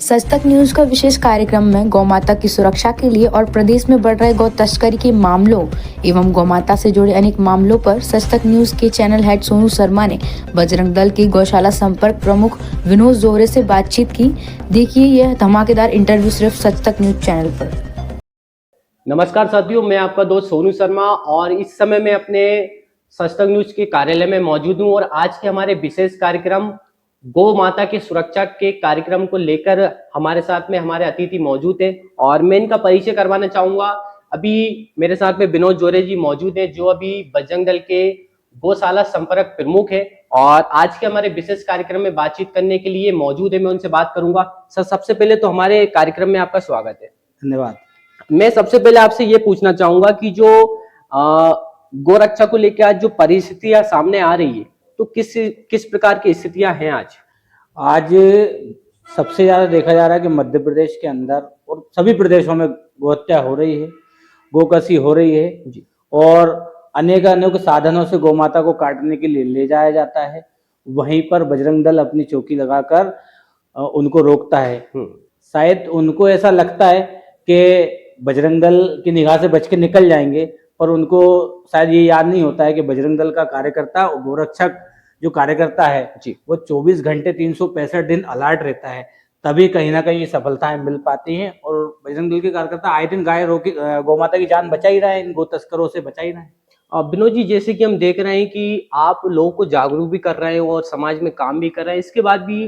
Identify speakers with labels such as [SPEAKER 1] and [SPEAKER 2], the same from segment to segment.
[SPEAKER 1] सच तक न्यूज का विशेष कार्यक्रम में गौमाता की सुरक्षा के लिए और प्रदेश में बढ़ रहे गौ तस्करी के मामलों एवं गौमाता से जुड़े अनेक मामलों पर सच तक न्यूज के चैनल हेड सोनू शर्मा ने बजरंग दल के गौशाला संपर्क प्रमुख विनोद जोहरे से बातचीत की। देखिए यह धमाकेदार इंटरव्यू सिर्फ सच तक न्यूज चैनल पर।
[SPEAKER 2] नमस्कार साथियों, मैं आपका दोस्त सोनू शर्मा और इस समय मैं अपने सच तक न्यूज के कार्यालय में मौजूद हूं और आज के हमारे विशेष कार्यक्रम गौ माता की सुरक्षा के कार्यक्रम को लेकर हमारे साथ में हमारे अतिथि मौजूद हैं और मैं इनका परिचय करवाना चाहूंगा। अभी मेरे साथ में विनोद जोहरे जी मौजूद हैं जो अभी बजरंग दल के गौशाला संपर्क प्रमुख है और आज के हमारे विशेष कार्यक्रम में बातचीत करने के लिए मौजूद है। मैं उनसे बात करूंगा। सर, सबसे पहले तो हमारे कार्यक्रम में आपका स्वागत है।
[SPEAKER 3] धन्यवाद।
[SPEAKER 2] मैं सबसे पहले आपसे ये पूछना चाहूंगा कि जो गोरक्षा को लेकर आज जो परिस्थितियां सामने आ रही है तो किस प्रकार की स्थितियां हैं आज
[SPEAKER 3] सबसे ज्यादा देखा जा रहा है कि मध्य प्रदेश के अंदर और सभी प्रदेशों में गोहत्या हो रही है, गोकसी हो रही है जी। और अनेक साधनों से गौमाता को काटने के लिए ले जाया जाता है। वहीं पर बजरंग दल अपनी चौकी लगाकर उनको रोकता है। शायद उनको ऐसा लगता है कि बजरंग दल की निगाह से बच के निकल जाएंगे, पर उनको शायद ये याद नहीं होता है कि बजरंग दल का कार्यकर्ता और गोरक्षक जो कार्यकर्ता है जी, वो 24 घंटे 365 दिन अलर्ट रहता है, तभी कहीं ना कहीं ये सफलताएं मिल पाती हैं। और बजरंग दल के कार्यकर्ता आए दिन गौमाता की जान बचा ही रहे हैं, इन गो तस्करों से बचा ही रहे हैं।
[SPEAKER 2] विनोद जी, जैसे कि हम देख रहे हैं कि आप लोगों को जागरूक भी कर रहे हैं और समाज में काम भी कर रहे हैं, इसके बाद भी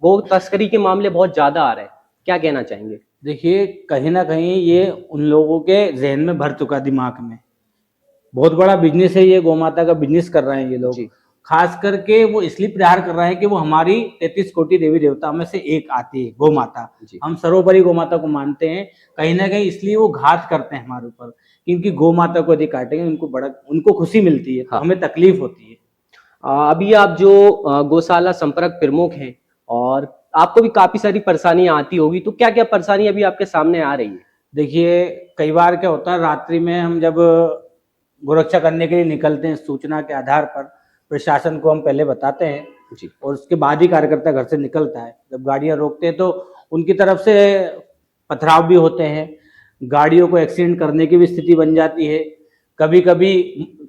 [SPEAKER 2] गौ तस्करी के मामले बहुत ज्यादा आ रहे हैं, क्या कहना चाहेंगे?
[SPEAKER 3] देखिए, कहीं ना कहीं ये उन लोगों के जहन में भर चुका, दिमाग में बहुत बड़ा बिजनेस है, ये गौमाता का बिजनेस कर रहे हैं ये लोग। खास करके वो इसलिए प्रहार कर रहे हैं कि वो हमारी 33 कोटि देवी देवता में से एक आती है गौ माता। हम सर्वोपरि गौ माता को मानते हैं, कहीं ना कहीं इसलिए वो घात करते हैं हमारे ऊपर, क्योंकि गौ माता को यदि काटेंगे उनको खुशी मिलती है। हाँ। हमें तकलीफ होती है।
[SPEAKER 2] अभी आप जो गौशाला संपर्क प्रमुख हैं और आपको भी काफी सारी परेशानियां आती होगी, तो क्या क्या परेशानी अभी आपके सामने आ रही है?
[SPEAKER 3] देखिए, कई बार क्या होता है, रात्रि में हम जब गोरक्षा करने के लिए निकलते हैं, सूचना के आधार पर प्रशासन को हम पहले बताते हैं जी, और उसके बाद ही कार्यकर्ता घर से निकलता है। जब गाड़ियां रोकते हैं तो उनकी तरफ से पथराव भी होते हैं, गाड़ियों को एक्सीडेंट करने की भी स्थिति बन जाती है। कभी कभी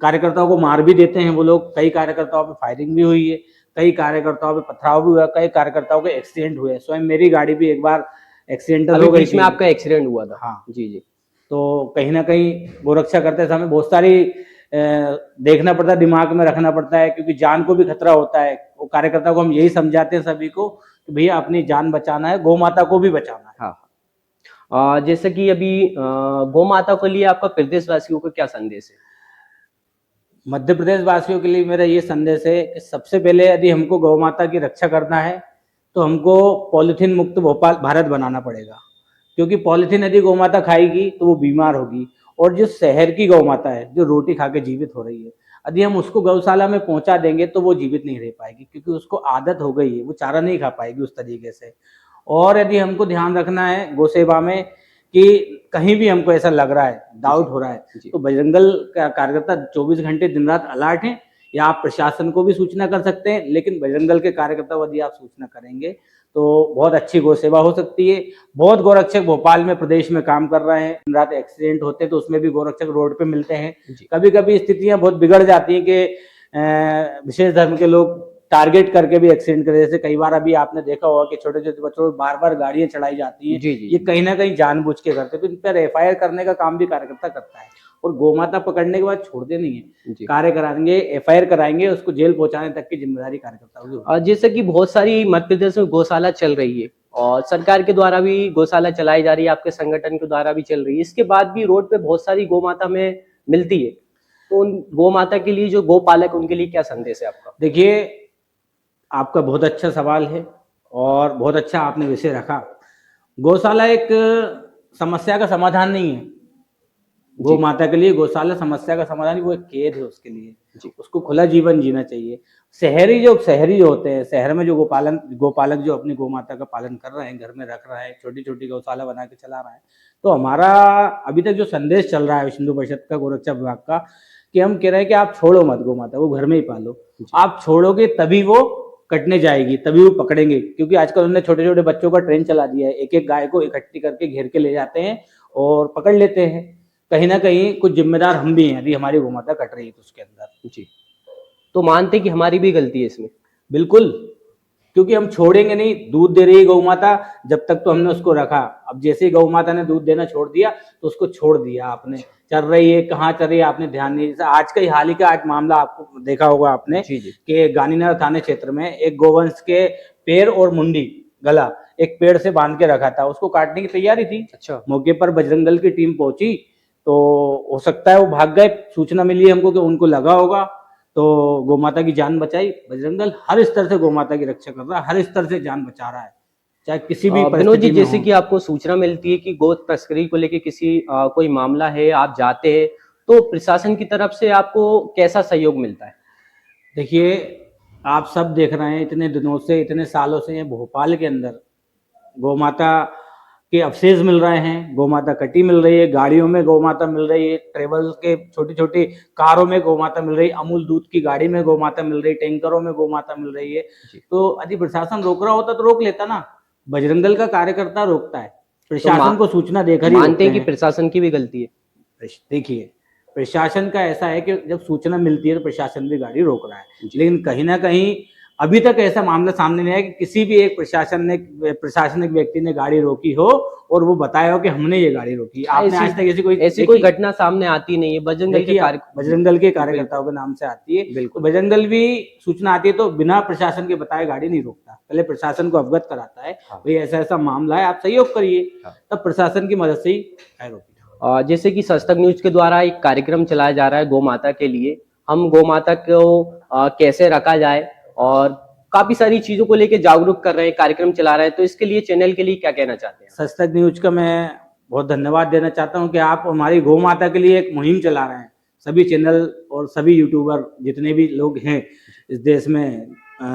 [SPEAKER 3] कार्यकर्ताओं को मार भी देते हैं वो लोग। कई कार्यकर्ताओं पे फायरिंग भी हुई है, कई कार्यकर्ताओं पे पथराव भी हुआ, कई कार्यकर्ताओं के एक्सीडेंट हुए। स्वयं मेरी गाड़ी भी एक बार एक्सीडेंटल हो गई थी।
[SPEAKER 2] आपका एक्सीडेंट हुआ था?
[SPEAKER 3] हाँ जी जी। तो कहीं ना कहीं गोरक्षा करते समय बहुत सारी देखना पड़ता है, दिमाग में रखना पड़ता है, क्योंकि जान को भी खतरा होता है। वो कार्यकर्ता को हम यही समझाते हैं सभी को कि भैया अपनी जान बचाना है, गौ माता को भी बचाना है।
[SPEAKER 2] हाँ। जैसे कि अभी गौ माता के लिए आपका प्रदेशवासियों को क्या संदेश है?
[SPEAKER 3] मध्य प्रदेश वासियों के लिए मेरा ये संदेश है कि सबसे पहले यदि हमको गौ माता की रक्षा करना है तो हमको पॉलिथीन मुक्त भोपाल भारत बनाना पड़ेगा, क्योंकि पॉलिथीन यदि गौ माता खाएगी तो वो बीमार होगी। और जो शहर की गौ माता है, जो रोटी खा के जीवित हो रही है, यदि हम उसको गौशाला में पहुंचा देंगे तो वो जीवित नहीं रह पाएगी, क्योंकि उसको आदत हो गई है, वो चारा नहीं खा पाएगी उस तरीके से। और यदि हमको ध्यान रखना है गौ सेवा में कि कहीं भी हमको ऐसा लग रहा है, डाउट हो रहा है, तो बजरंग दल का कार्यकर्ता 24 घंटे दिन रात अलर्ट हैं। या आप प्रशासन को भी सूचना कर सकते हैं, लेकिन बजरंग दल के कार्यकर्ता यदि आप सूचना करेंगे तो बहुत अच्छी गौ सेवा हो सकती है। बहुत गोरक्षक भोपाल में प्रदेश में काम कर रहे हैं। दिन रात एक्सीडेंट होते हैं तो उसमें भी गोरक्षक रोड पे मिलते हैं। कभी कभी स्थितियां बहुत बिगड़ जाती है कि विशेष धर्म के लोग टारगेट करके भी एक्सीडेंट कर, जैसे कई बार अभी आपने देखा होगा कि छोटे छोटे बच्चों को बार बार गाड़ियां चढ़ाई जाती हैं। ये कहीं ना कहीं जानबूझ के करते हैं, तो इन पर एफआईआर करने का काम भी कार्यकर्ता करता है। और गोमाता पकड़ने के बाद छोड़ते नहीं है, कार्य कराएंगे, एफआईआर कराएंगे, उसको जेल पहुंचाने तक की जिम्मेदारी कार्यकर्ता होगी।
[SPEAKER 2] जैसे कि बहुत सारी मध्य प्रदेश में गौशाला चल रही है और सरकार के द्वारा भी गौशाला चलाई जा रही है, आपके संगठन के द्वारा भी चल रही है, इसके बाद भी रोड पे बहुत सारी गौमाता में मिलती है, तो उन गौमाता के लिए जो गौपालक, उनके लिए क्या संदेश है आपका?
[SPEAKER 3] देखिए, आपका बहुत अच्छा सवाल है और बहुत अच्छा आपने विषय रखा। गौशाला एक समस्या का समाधान नहीं है। गौ माता के लिए गौशाला समस्या का समाधान नहीं, वो एक कैद है उसके लिए। उसको खुला जीवन जीना चाहिए। शहरी जो होते हैं, शहर में जो गोपालक जो अपनी गौ माता का पालन कर रहे हैं, घर में रख रहा है, छोटी छोटी गौशाला बना के चला रहा है, तो हमारा अभी तक जो संदेश चल रहा है हिंदू परिषद का, गोरक्षा विभाग का, कि हम कह रहे हैं कि आप छोड़ो मत गौ माता, वो घर में ही पालो। आप छोड़ोगे तभी वो कटने जाएगी तभी वो पकड़ेंगे, क्योंकि आजकल उन्होंने छोटे छोटे बच्चों का ट्रेन चला दिया है, एक एक गाय को इकट्ठी करके घेर के ले जाते हैं और पकड़ लेते हैं। कहीं ना कहीं कुछ जिम्मेदार हम भी हैं, यदि हमारी गोमाता कट रही है तो उसके अंदर।
[SPEAKER 2] जी, तो मानते हैं कि हमारी भी गलती है इसमें?
[SPEAKER 3] बिल्कुल, क्योंकि हम छोड़ेंगे नहीं, दूध दे रही है गौ माता जब तक तो हमने उसको रखा। अब जैसे ही गौ माता ने दूध देना छोड़ दिया तो उसको छोड़ दिया आपने, चल रही है कहाँ चल रही है आपने ध्यान नहीं। जैसे आज का ही हाल ही का आज मामला आपको देखा होगा आपने
[SPEAKER 2] जी जी।
[SPEAKER 3] कि गांधीनगर थाने क्षेत्र में एक गोवंश के पैर और मुंडी गला एक पेड़ से बांध के रखा था, उसको काटने की तैयारी थी।
[SPEAKER 2] अच्छा।
[SPEAKER 3] मौके पर बजरंग दल की टीम पहुंची तो हो सकता है वो भाग गए, सूचना मिली हमको कि उनको लगा होगा, तो गोमाता की जान बचाई। बजरंग दल हर स्तर से गोमाता की रक्षा कर रहा है, हर स्तर से जान बचा रहा है, चाहे किसी भी
[SPEAKER 2] विनोद जी,
[SPEAKER 3] परिस्थिति में
[SPEAKER 2] जैसे
[SPEAKER 3] हो।
[SPEAKER 2] कि आपको सूचना मिलती है कि गो तस्करी को लेके किसी कोई मामला है, आप जाते हैं तो प्रशासन की तरफ से आपको कैसा सहयोग मिलता है?
[SPEAKER 3] देखिए, आप सब देख रहे हैं, इतने दिनों से इतने सालों से ये भोपाल के अंदर गोमाता के अवशेष मिल रहे हैं, गोमाता कटी मिल रही है, गाड़ियों में गोमाता मिल रही है, ट्रेवल के छोटी छोटी कारों में गोमाता मिल रही है, अमूल दूध की गाड़ी में गोमाता मिल रही है, टैंकरों में गोमाता मिल रही है।
[SPEAKER 2] जी।
[SPEAKER 3] तो यदि प्रशासन रोक रहा होता तो रोक लेता ना, बजरंग दल का कार्यकर्ता रोकता है,
[SPEAKER 2] तो
[SPEAKER 3] प्रशासन को सूचना देकर ही
[SPEAKER 2] मानते
[SPEAKER 3] रोकते
[SPEAKER 2] हैं कि
[SPEAKER 3] हैं।
[SPEAKER 2] प्रशासन की भी गलती है?
[SPEAKER 3] देखिए, प्रशासन का ऐसा है कि जब सूचना मिलती है तो प्रशासन भी गाड़ी रोक रहा है,
[SPEAKER 2] जी।
[SPEAKER 3] लेकिन कहीं ना कहीं अभी तक ऐसा मामला सामने नहीं आया कि किसी भी एक प्रशासनिक व्यक्ति ने गाड़ी रोकी हो और वो बताया हो कि हमने ये गाड़ी रोकी। आपने आज तक
[SPEAKER 2] ऐसी कोई घटना सामने आती नहीं है। बजरंग दल के
[SPEAKER 3] बजरंग दल के कार्यकर्ताओं के नाम से आती है,
[SPEAKER 2] बिल्कुल।
[SPEAKER 3] तो बजरंग दल भी सूचना आती है तो बिना प्रशासन के बताए गाड़ी नहीं रोकता, पहले प्रशासन को अवगत कराता है,
[SPEAKER 2] हाँ।
[SPEAKER 3] भाई ऐसा ऐसा मामला है, आप सहयोग करिए,
[SPEAKER 2] हाँ।
[SPEAKER 3] तब प्रशासन की मदद से ही रोकी।
[SPEAKER 2] जैसे कि सस्तक न्यूज के द्वारा एक कार्यक्रम चलाया जा रहा है गौ माता के लिए, हम गौ माता को कैसे रखा जाए और काफी सारी चीजों को लेकर जागरूक कर रहे हैं, कार्यक्रम चला रहे हैं, तो इसके लिए चैनल के लिए क्या कहना चाहते हैं?
[SPEAKER 3] सस्तक न्यूज का मैं बहुत धन्यवाद देना चाहता हूं कि आप हमारी गौ माता के लिए एक मुहिम चला रहे हैं। सभी चैनल और सभी यूट्यूबर जितने भी लोग हैं इस देश में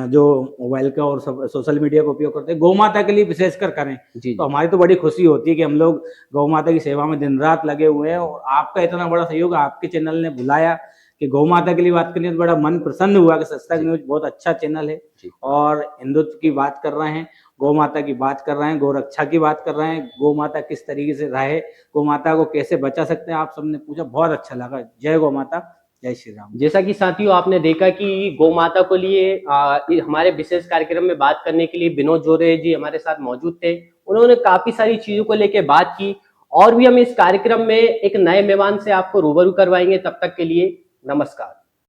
[SPEAKER 3] जो मोबाइल का और सोशल मीडिया का उपयोग करते हैं, गौ माता के लिए विशेषकर करें।
[SPEAKER 2] जी।
[SPEAKER 3] तो हमारी तो बड़ी खुशी होती है कि हम लोग गौ माता की सेवा में दिन रात लगे हुए हैं, और आपका इतना बड़ा सहयोग आपके चैनल ने बुलाया कि गौ माता के लिए बात करनी है तो बड़ा मन प्रसन्न हुआ कि सस्तक न्यूज बहुत अच्छा चैनल है
[SPEAKER 2] जी।
[SPEAKER 3] और हिंदुत्व की बात कर रहे हैं, गौ माता की बात कर रहे हैं, गौ रक्षा की बात कर रहे हैं, गौ माता किस तरीके से रहे, गौ माता को कैसे बचा सकते हैं, आप सबने पूछा, बहुत अच्छा लगा। जय गौ माता, जय श्री राम।
[SPEAKER 2] जैसा कि साथियों आपने देखा कि गौ माता को लिए हमारे विशेष कार्यक्रम में बात करने के लिए विनोद जोरे जी हमारे साथ मौजूद थे। उन्होंने काफी सारी चीजों को लेकर बात की, और भी हम इस कार्यक्रम में एक नए मेहमान से आपको रूबरू करवाएंगे। तब तक के लिए नमस्कार।